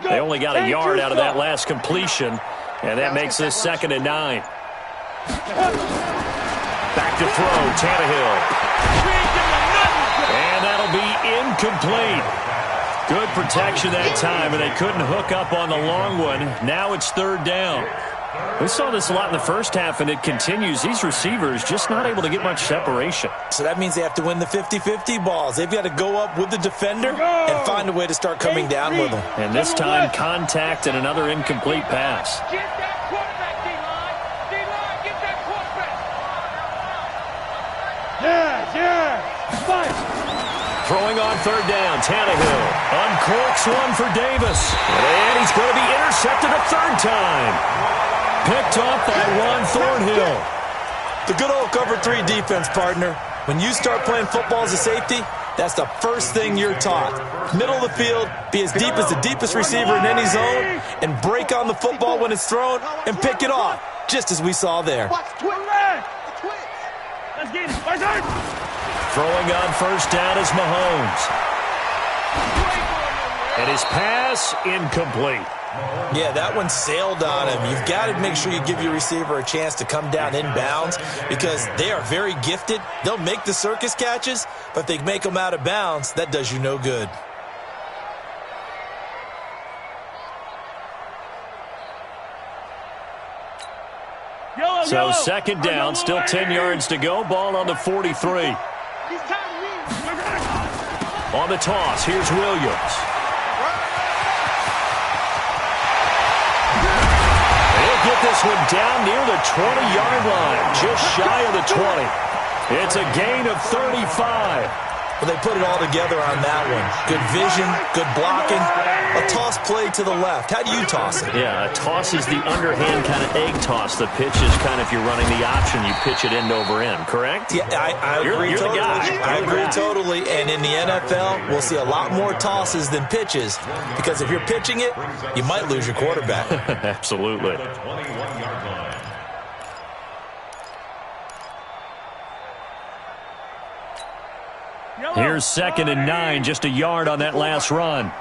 They only got a yard out of that last completion, and that makes this 2nd and 9. Back to throw, Tannehill. And that'll be incomplete. Good protection that time, and they couldn't hook up on the long one. Now it's 3rd down. We saw this a lot in the first half, and it continues. These receivers just not able to get much separation. So that means they have to win the 50-50 balls. They've got to go up with the defender and find a way to start coming down with them. And this time, contact and another incomplete pass. Get that quarterback, D-line. D-line, get that quarterback. Yeah. Fight. Throwing on 3rd down, Tannehill uncorks one for Davis. And he's going to be intercepted a 3rd time. Picked off by Ron Thornhill. The good old cover 3 defense, partner. When you start playing football as a safety, that's the first thing you're taught. Middle of the field, be as deep as the deepest receiver in any zone, and break on the football when it's thrown and pick it off, just as we saw there. Let's get it. Throwing on 1st down is Mahomes. And his pass incomplete. Yeah, that one sailed on him. You've got to make sure you give your receiver a chance to come down inbounds because they are very gifted. They'll make the circus catches, but if they make them out of bounds, that does you no good. So 2nd down, still 10 yards to go. Ball on the 43. On the toss, here's Williams. He'll get this one down near the 20-yard line, just shy of the 20. It's a gain of 35. Well, they put it all together on that one. Good vision, good blocking. A toss play to the left. How do you toss it? Yeah, a toss is the underhand kind of egg toss. The pitch is kind of, if you're running the option, you pitch it end over end, correct? Yeah, I agree you're totally. The guy. I agree totally. And in the NFL, we'll see a lot more tosses than pitches because if you're pitching it, you might lose your quarterback. Absolutely. Here's 2nd and 9, just a yard on that last run.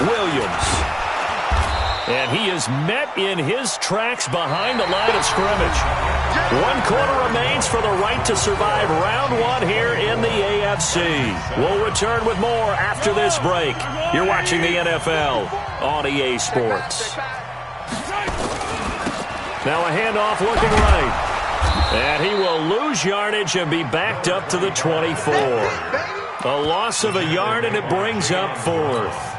Williams. And he is met in his tracks behind the line of scrimmage. 1 quarter remains for the right to survive round 1 here in the AFC. We'll return with more after this break. You're watching the NFL on EA Sports. Now a handoff looking right. And he will lose yardage and be backed up to the 24. A loss of a yard, and it brings up 4th.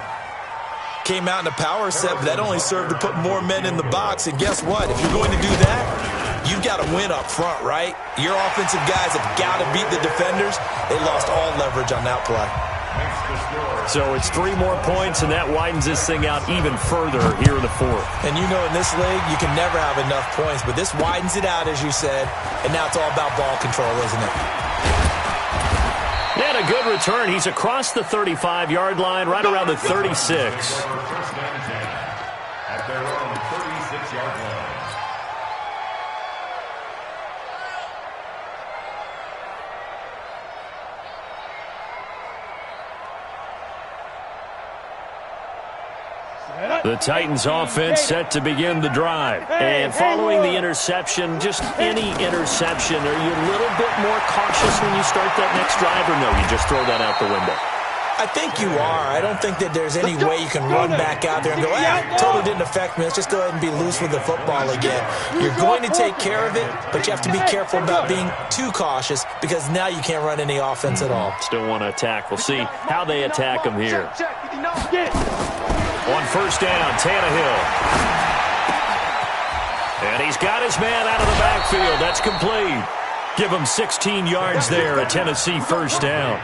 Came out in a power set, but that only served to put more men in the box. And guess what? If you're going to do that, you've got to win up front, right? Your offensive guys have got to beat the defenders. They lost all leverage on that play. So it's 3 more points, and that widens this thing out even further here in the 4th. And you know in this league, you can never have enough points, but this widens it out, as you said, and now it's all about ball control, isn't it? And a good return. He's across the 35-yard line, right around the 36. At their own 36-yard line. The Titans offense set to begin the drive. And following the interception, just any interception, are you a little bit more cautious when you start that next drive, or no, you just throw that out the window? I think you are. I don't think that there's any way you can run back out there and go, totally didn't affect me. Let's just go ahead and be loose with the football again. You're going to take care of it, but you have to be careful about being too cautious because now you can't run any offense at all. Still want to attack. We'll see how they attack them here. On 1st down, Tannehill. And he's got his man out of the backfield. That's complete. Give him 16 yards there, a Tennessee 1st down.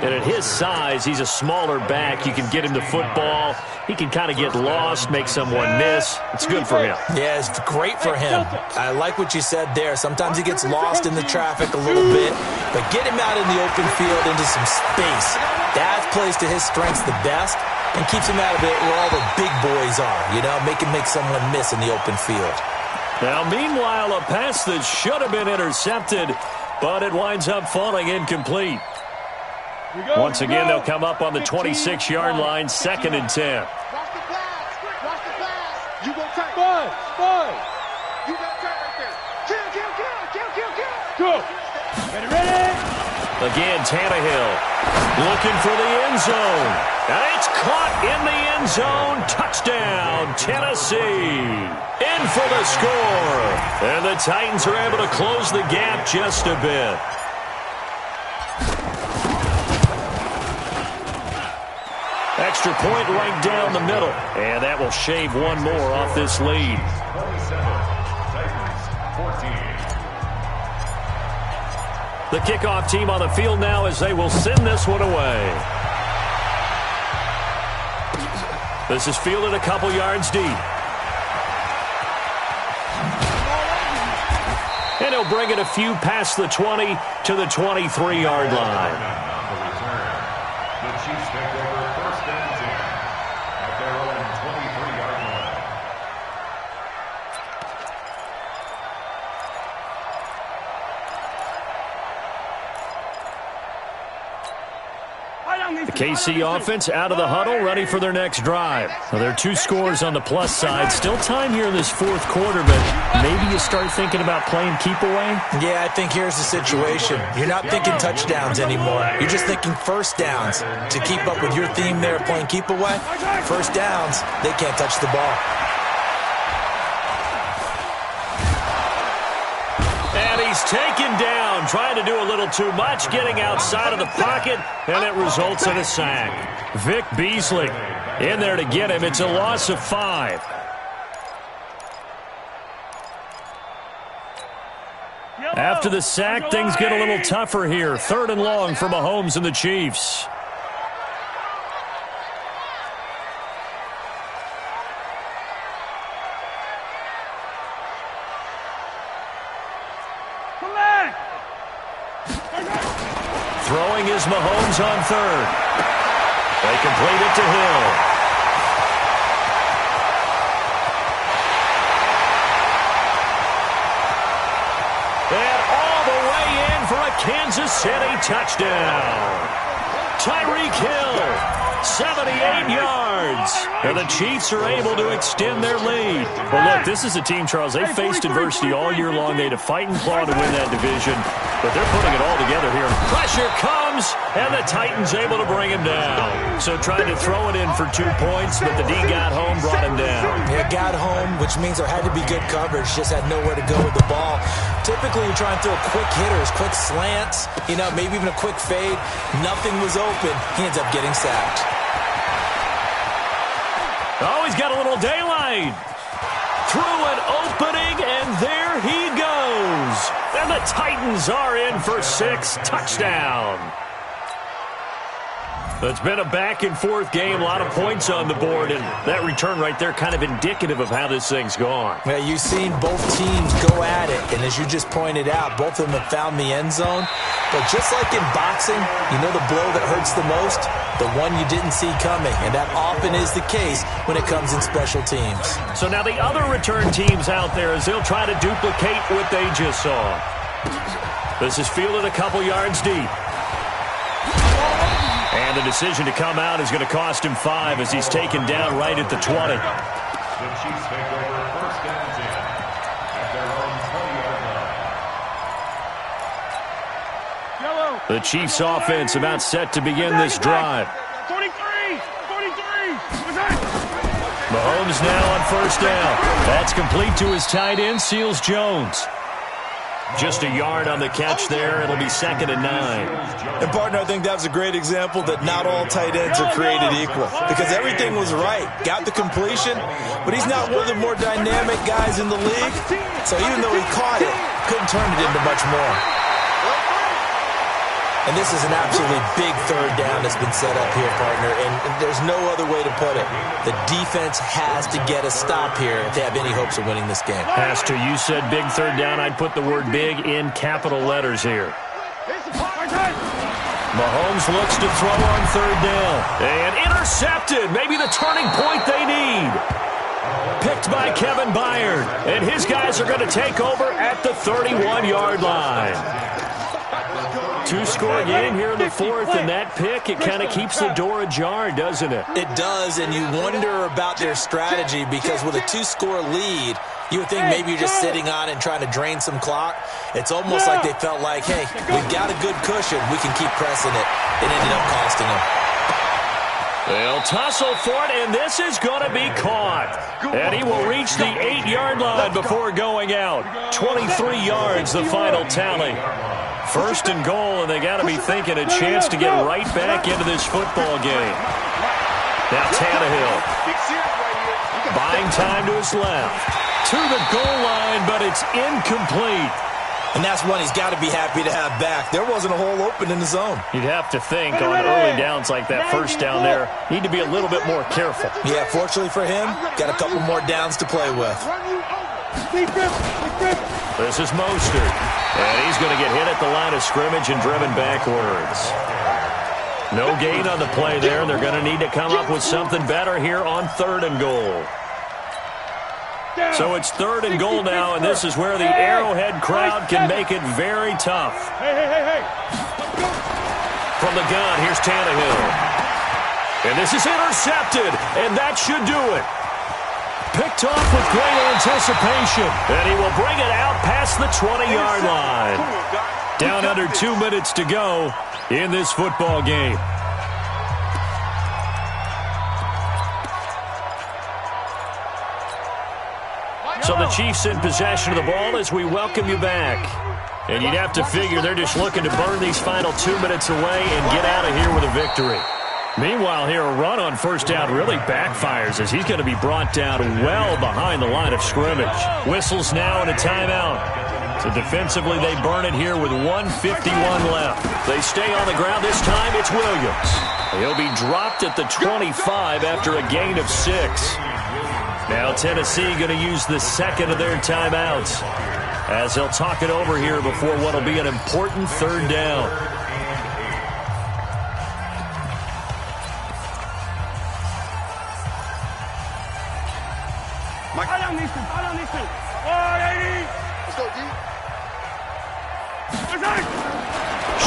And at his size, he's a smaller back. You can get him to football. He can kind of get lost, make someone miss. It's good for him. Yeah, it's great for him. I like what you said there. Sometimes he gets lost in the traffic a little bit, but get him out in the open field into some space. That plays to his strengths the best and keeps him out of it where all the big boys are, you know, make him make someone miss in the open field. Now, meanwhile, a pass that should have been intercepted, but it winds up falling incomplete. Once again, they'll come up on the 26-yard line, 2nd and 10. Watch the pass. Watch the pass. You go tight. Five. You got tight right there. Kill. Go. Ready. Again, Tannehill looking for the end zone. And it's caught in the end zone. Touchdown, Tennessee. In for the score. And the Titans are able to close the gap just a bit. Extra point right down the middle. And that will shave one more off this lead. 27, Titans 14. The kickoff team on the field now as they will send this one away. This is fielded a couple yards deep. And he'll bring it a few past the 20 to the 23-yard line. The Chiefs take over 1st and 10 at their own 23-yard line. The KC offense out of the huddle, ready for their next drive. Well, there are 2 scores on the plus side. Still time here in this 4th quarter, but maybe you start thinking about playing keep away? Yeah, I think here's the situation. You're not thinking touchdowns anymore. You're just thinking first downs. To keep up with your theme there, playing keep away, first downs, they can't touch the ball. And he's taken down, trying to do a little too much, getting outside of the pocket, and it results in a sack. Vic Beasley in there to get him. It's a loss of 5. After the sack, things get a little tougher here. 3rd and long for Mahomes and the Chiefs. Throwing is Mahomes on 3rd. They complete it to Hill. And all the way in for a Kansas City touchdown. Tyreek Hill, 78 yards. And the Chiefs are able to extend their lead. Well, look, this is a team, Charles, they faced adversity all year long. They had to fight and claw to win that division. But they're putting it all together here. Pressure comes, and the Titans able to bring him down. So tried to throw it in for 2 points, but the D got home, brought him down. Yeah, got home, which means there had to be good coverage. Just had nowhere to go with the ball. Typically, you're trying to throw quick hitters, quick slants, maybe even a quick fade. Nothing was open. He ends up getting sacked. Oh, he's got a little daylight. Through an opening, and there he goes. And the Titans are in for 6. Touchdown. It's been a back-and-forth game, a lot of points on the board, and that return right there kind of indicative of how this thing's gone. Yeah, you've seen both teams go at it, and as you just pointed out, both of them have found the end zone. But just like in boxing, the blow that hurts the most, the one you didn't see coming, and that often is the case when it comes in special teams. So now the other return teams out there as they'll try to duplicate what they just saw. This is fielded a couple yards deep. And the decision to come out is going to cost him 5 as he's taken down right at the 20. The Chiefs take over 1st and 10 at their own 20-yard line. The Chiefs offense about set to begin this drive. 43. Mahomes now on 1st down. That's complete to his tight end, Seals Jones. Just a yard on the catch there. It'll be 2nd and 9. And, partner, I think that was a great example that not all tight ends are created equal. Because everything was right. Got the completion, but he's not one of the more dynamic guys in the league. So even though he caught it, couldn't turn it into much more. And this is an absolutely big 3rd down that's been set up here, partner. And there's no other way to put it. The defense has to get a stop here if they have any hopes of winning this game. As to you said big 3rd down, I'd put the word big in capital letters here. Mahomes looks to throw on 3rd down. And intercepted. Maybe the turning point they need. Picked by Kevin Byard. And his guys are going to take over at the 31-yard line. Two-score game here in the fourth, and that pick, it kind of keeps the door ajar, doesn't it? It does, and you wonder about their strategy because with a two-score lead, you would think maybe you're just sitting on it and trying to drain some clock. It's almost like they felt like, hey, we've got a good cushion. We can keep pressing it. It ended up costing them. They'll tussle for it, and this is going to be caught. And he will reach the 8-yard line before going out. 23 yards, the final tally. First and goal, and they got to be thinking a chance to get right back into this football game. Now Tannehill. Buying time to his left. To the goal line, but it's incomplete. And that's one he's got to be happy to have back. There wasn't a hole open in the zone. You'd have to think on early downs like that first down there, need to be a little bit more careful. Yeah, fortunately for him, got a couple more downs to play with. This is Mostert. And he's going to get hit at the line of scrimmage and driven backwards. No gain on the play there. They're going to need to come up with something better here on third and goal. So it's third and goal now, and this is where the Arrowhead crowd can make it very tough. From the gun, here's Tannehill. And this is intercepted, and that should do it. Picked off with great anticipation, and he will bring it out past the 20-yard line. Down under 2 minutes to go in this football game. So the Chiefs in possession of the ball as we welcome you back. And you'd have to figure they're just looking to burn these final 2 minutes away and get out of here with a victory. Meanwhile, here a run on first down really backfires as he's going to be brought down well behind the line of scrimmage. Whistles now and a timeout. So defensively, they burn it here with 1:51 left. They stay on the ground this time. It's Williams. He'll be dropped at the 25 after a gain of 6. Now Tennessee going to use the second of their timeouts as they'll talk it over here before what will be an important third down.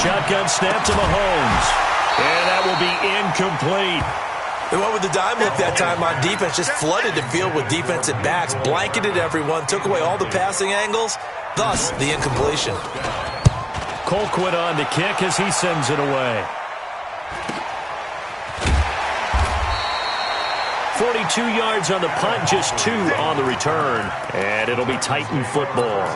Shotgun snap to Mahomes. And that will be incomplete. They went with the dime look that time on defense, just flooded the field with defensive backs, blanketed everyone, took away all the passing angles, thus the incompletion. Colquitt on the kick as he sends it away. 42 yards on the punt, just 2 on the return. And it'll be Titan football.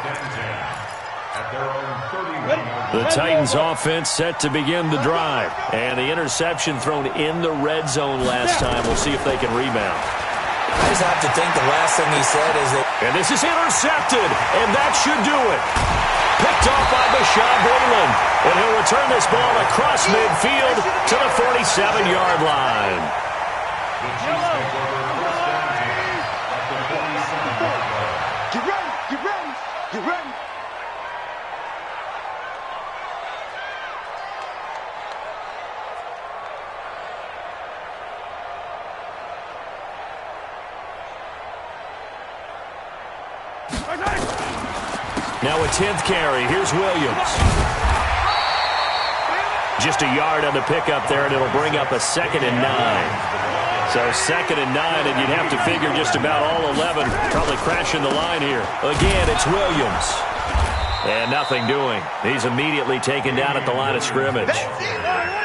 The Titans offense set to begin the drive. And the interception thrown in the red zone last time. We'll see if they can rebound. I just have to think the last thing he said is that... And this is intercepted, and that should do it. Picked off by Bashaud Breeland. And he'll return this ball across midfield to the 47-yard line. Get ready, get ready, get ready. Now a 10th carry. Here's Williams. Just a yard on the pickup there, and it'll bring up a 2nd and 9. So 2nd and 9, and you'd have to figure just about all 11 probably crashing the line here. Again, it's Williams. And nothing doing. He's immediately taken down at the line of scrimmage.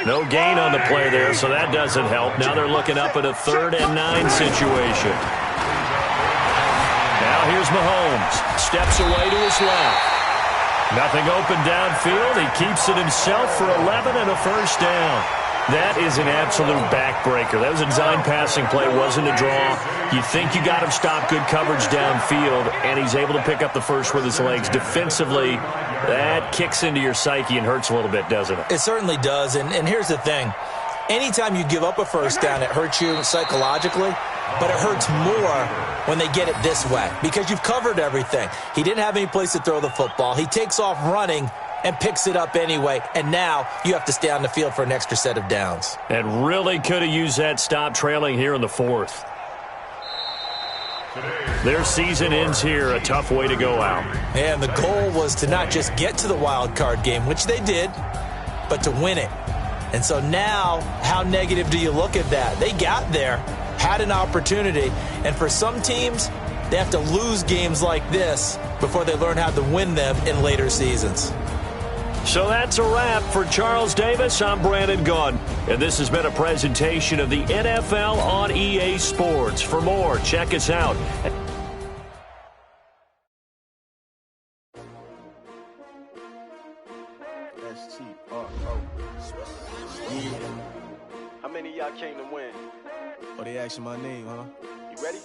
No gain on the play there, so that doesn't help. Now they're looking up at a 3rd and 9 situation. Now here's Mahomes. Steps away to his left. Nothing open downfield. He keeps it himself for 11 and a first down. That is an absolute backbreaker. That was a design passing play. Wasn't a draw. You think you got him stopped, good coverage downfield, and he's able to pick up the first with his legs. Defensively, that kicks into your psyche and hurts a little bit, doesn't it? It certainly does, and here's the thing. Anytime you give up a first down, it hurts you psychologically, but it hurts more when they get it this way because you've covered everything. He didn't have any place to throw the football. He takes off running and picks it up anyway, and now you have to stay on the field for an extra set of downs. And really could have used that stop trailing here in the 4th. Their season ends here, a tough way to go out. And the goal was to not just get to the wild card game, which they did, but to win it. And so now, how negative do you look at that? They got there, had an opportunity, and for some teams, they have to lose games like this before they learn how to win them in later seasons. So that's a wrap for Charles Davis. I'm Brandon Gaudin, and this has been a presentation of the NFL on EA Sports. For more, check us out. How many of y'all came to win? Oh, they asking my name, huh? You ready?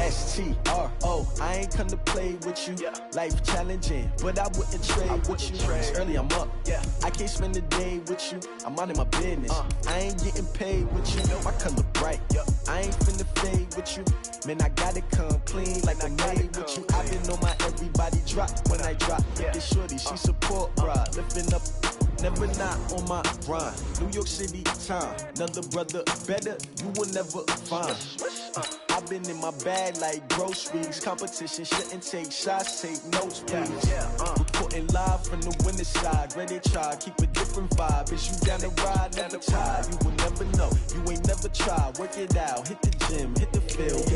STRO, I ain't come to play with you. Yeah. Life challenging, but I wouldn't trade with you. It's early, I'm up. Yeah. I can't spend the day with you. I'm out of my business. I ain't getting paid with you. My color bright. I ain't finna fade with you. Man, I gotta come clean like I'm made with you. I've been on my everybody drop when I drop. Yeah. This shorty, she support ride. Lifting up. Never not on my grind. New York City time. Another brother better, you will never find. I've been in my bag like groceries. Competition shouldn't take shots, take notes, please. Reporting live from the winning side. Ready to try, keep a different vibe. Is you down the ride, never tired. You will never know, you ain't never tried. Work it out, hit the gym, hit the field.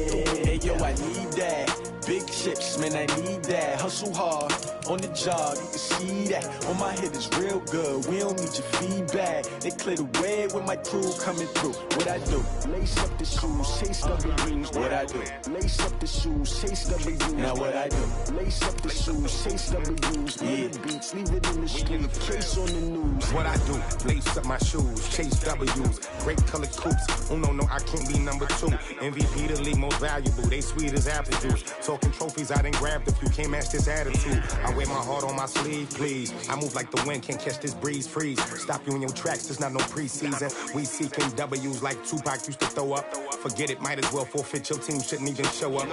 Hey yo, I need that. Big chips, man, I need that. Hustle hard, on the job, you can see that. On my head is real good, we don't need your feedback. They clear the way with my crew coming through. What I do? Lace up the shoes, chase W's. What I do? Lace up the shoes, chase W's. Now what I do? Lace up the shoes, chase W's. Yeah, beats, leave it in the street, case on the news. What I do? Lace up my shoes, chase W's. Great colored coops. Oh no, I can't be number 2. MVP the league most valuable. They sweet as apple juice. Talking trophies, I didn't grab the few. Can't match this attitude. I wear my heart on my sleeve, please. I move like the wind, can't catch this breeze, freeze. Stop you in your tracks, there's not no preseason. We seeking W's like Tupac used to throw up. Forget it, might as well forfeit. Your team shouldn't even show up.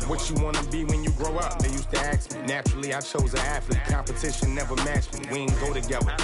What you wanna be when you grow up? They used to ask me. Naturally, I chose an athlete. Competition never matched me. We ain't go together.